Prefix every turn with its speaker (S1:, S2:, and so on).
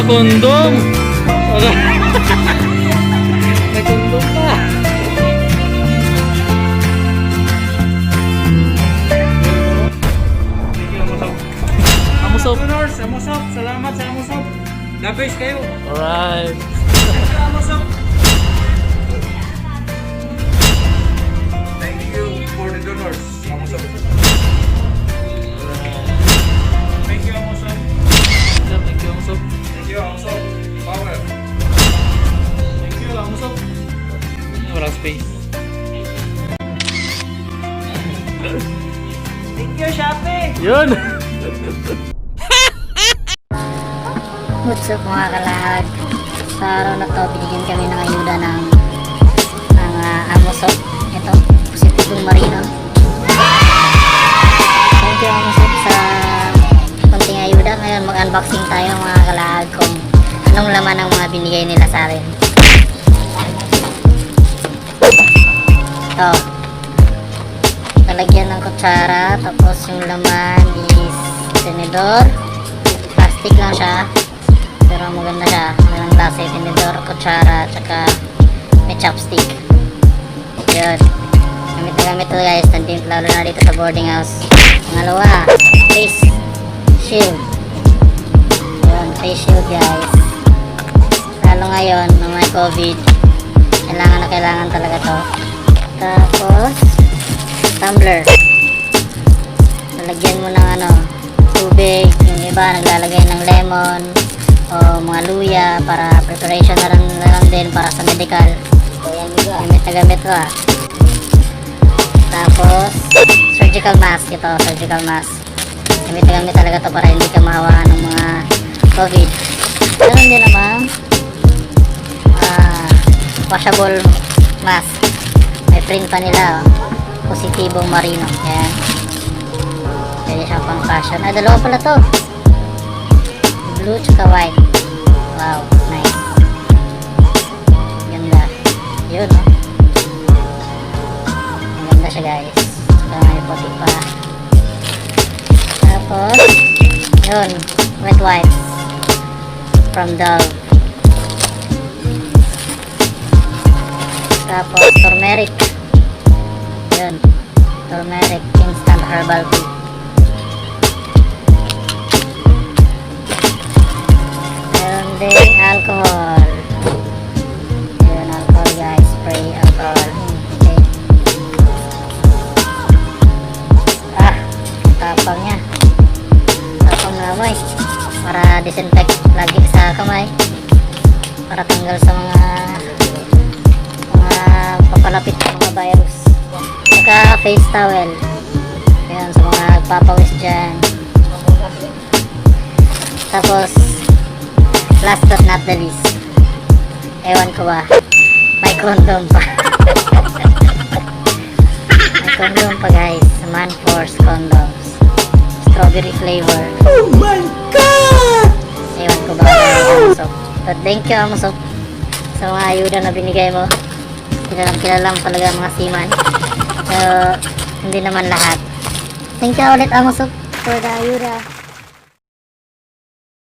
S1: naka-condom. Nag-condom pa. Amusop.
S2: Amusop. Salamat sa Amusop. The best kayo.
S1: Alright.
S2: Amusop. Thank you for the donors. Amusop. Thank you Amusop.
S1: Thank you, Amusop.
S2: Thank you Amusop. Power.
S1: Thank you, Amusop. Walang space.
S2: Thank you Shopee.
S1: Yun.
S3: What's up mga kalahag? Sa araw na to, binigyan kami ng ayuda ng Amusop. Ito, positibong marino. Thank you Amusop sa konting ayuda. Ngayon mag-unboxing tayo mga kalahag kung anong laman ng mga binigay nila sa akin. Ito, talagyan ng kutsara, tapos yung laman is tinidor. Plastic lang siya, pero maganda siya. Mayroong klase, tinidor, kutsara, tsaka may chopstick. Yun, gamit na gamit ito guys, lalo na dito sa boarding house. Pangalawa, face shield. Yun, face shield guys. Lalo ngayon na may COVID, kailangan talaga to. Tapos tumbler, nalagyan mo ng tubig. Yung iba naglalagay ng lemon o mga luya para preparation na lang din para sa medical. Gamit na gamit ko Tapos surgical mask, ito surgical mask. Gamit na gamit talaga to para hindi ka mahawaan ng mga COVID. Meron din naman washable mask. May print pa nila positibong marino. Yan, pwede siyang pang fashion. Dalawa pala to, blue tsaka white. Wow, nice, ganda. Yun ang ganda siya guys. Tsaka may puti pa. Tapos yun, wet wipes from Dove. Tapos turmeric. Yun, turmeric instant herbal tea. Meron ding alcohol. Yun, alcohol guys, spray alcohol. Okay. Tapang niya, tapang na amoy para disinfect lagi sa kamay, para tanggal sa mga papalapit ng mga virus. Saka face towel. Ayan, sa mga papawis dyan. Tapos last but not the least, ewan ko ba, may condom pa. May condom pa guys, Man Force condoms, strawberry flavor.
S2: Oh my God!
S3: Ewan ko ba Amusop. But thank you Amusop sa mga ayuda na binigay mo. Kilalang talaga mga seaman. So, hindi naman lahat. Thank you ulit Amusop for the ayuda.